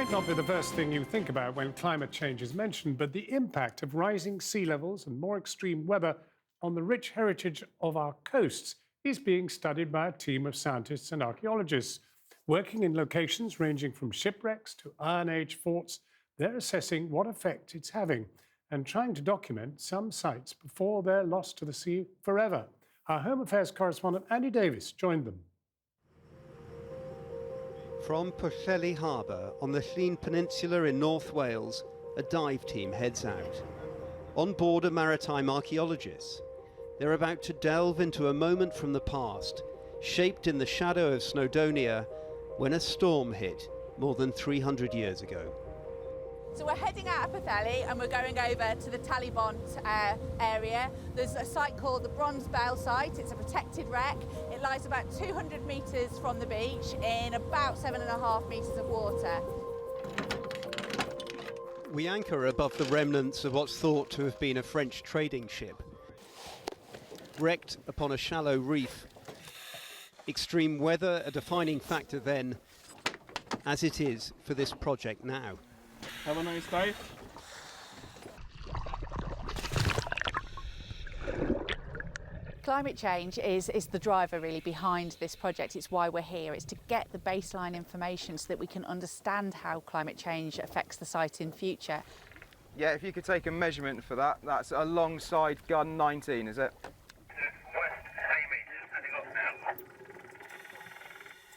might not be the first thing you think about when climate change is mentioned, but the impact of rising sea levels and more extreme weather on the rich heritage of our coasts is being studied by a team of scientists and archaeologists. Working in locations ranging from shipwrecks to Iron Age forts, they're assessing what effect it's having and trying to document some sites before they're lost to the sea forever. Our Home Affairs correspondent Andy Davis joined them. From Pwllheli Harbour on the Llŷn Peninsula in North Wales, a dive team heads out. On board are maritime archaeologists. They're about to delve into a moment from the past, shaped in the shadow of Snowdonia, when a storm hit more than 300 years ago. So we're heading out of Pwllheli and we're going over to the Talibont area. There's a site called the Bronze Bell site. It's a protected wreck. It lies about 200 metres from the beach in about 7.5 metres of water. We anchor above the remnants of what's thought to have been a French trading ship. Wrecked upon a shallow reef. Extreme weather a defining factor then, as it is for this project now. Have a nice dive. Climate change is the driver really behind this project. It's why we're here. It's to get the baseline information so that we can understand how climate change affects the site in future. Yeah, if you could take a measurement for that, that's alongside gun 19, is it?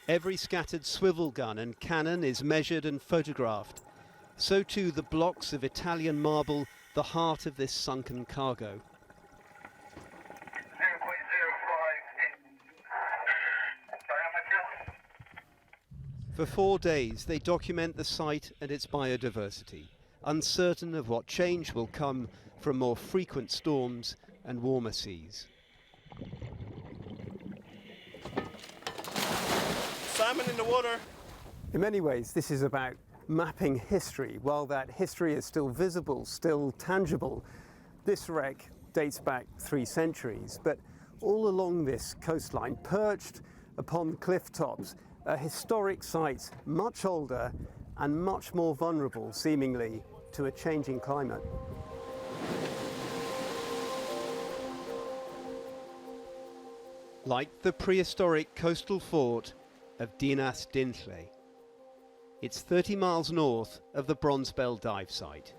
Every scattered swivel gun and cannon is measured and photographed. So too the blocks of Italian marble, the heart of this sunken cargo. 0.05 diameter. For 4 days they document the site and its biodiversity, uncertain of what change will come from more frequent storms and warmer seas. Salmon in the water. In many ways this is about mapping history. While that history is still visible, still tangible, this wreck dates back 3 centuries. But all along this coastline, perched upon cliff tops, are historic sites much older and much more vulnerable, seemingly, to a changing climate. Like the prehistoric coastal fort of Dinas Dynlle. It's 30 miles north of the Bronze Bell dive site.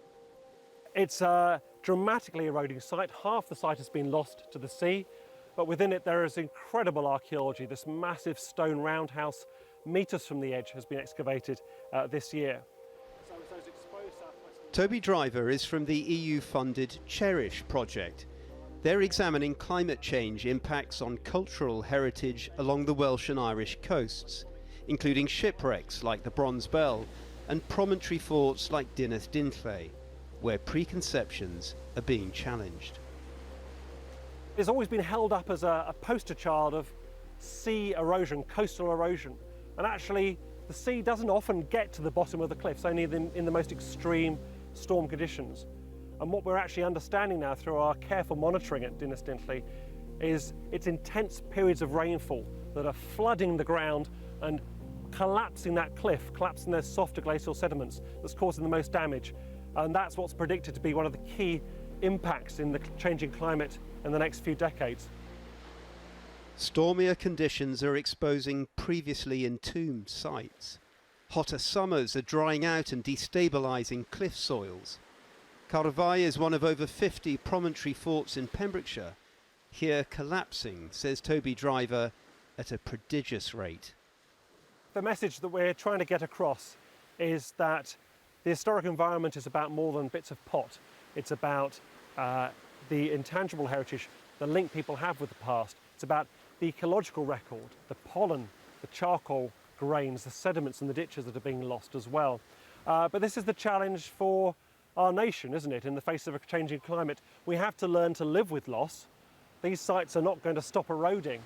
It's a dramatically eroding site. Half the site has been lost to the sea, but within it there is incredible archaeology. This massive stone roundhouse, metres from the edge, has been excavated this year. Toby Driver is from the EU-funded Cherish project. They're examining climate change impacts on cultural heritage along the Welsh and Irish coasts, including shipwrecks like the Bronze Bell and promontory forts like Dinas Dynlle, where preconceptions are being challenged. It's always been held up as a poster child of sea erosion, coastal erosion. And actually, the sea doesn't often get to the bottom of the cliffs, only in the most extreme storm conditions. And what we're actually understanding now through our careful monitoring at Dinas Dynlle is its intense periods of rainfall that are flooding the ground and collapsing that cliff, collapsing those softer glacial sediments that's causing the most damage. And that's what's predicted to be one of the key impacts in the changing climate in the next few decades. Stormier conditions are exposing previously entombed sites. Hotter summers are drying out and destabilising cliff soils. Carfai is one of over 50 promontory forts in Pembrokeshire, here collapsing, says Toby Driver, at a prodigious rate. The message that we're trying to get across is that the historic environment is about more than bits of pot. It's about the intangible heritage, the link people have with the past. It's about the ecological record, the pollen, the charcoal grains, the sediments and the ditches that are being lost as well. But this is the challenge for our nation, isn't it? In the face of a changing climate, we have to learn to live with loss. These sites are not going to stop eroding.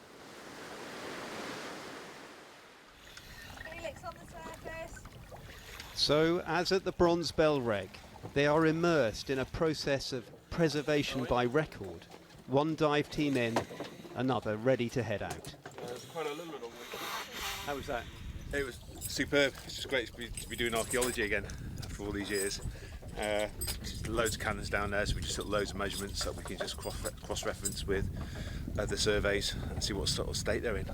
Helix on the surface. So, as at the Bronze Bell wreck, they are immersed in a process of preservation by record. One dive team in, another ready to head out. There's quite a little bit of wind. How was that? It was superb. It's just great to be doing archaeology again after all these years. Just loads of cannons down there, so we just took loads of measurements that we can just cross-reference with the surveys and see what sort of state they're in.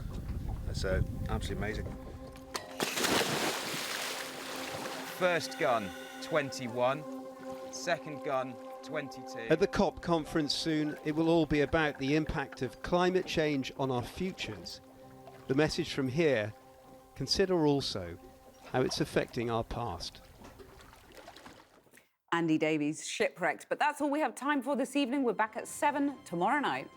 It's absolutely amazing. First gun, 21. Second gun, 22. At the COP conference soon, it will all be about the impact of climate change on our futures. The message from here: consider also how it's affecting our past. Andy Davies, Shipwrecks. But that's all we have time for this evening. We're back at 7 tomorrow night.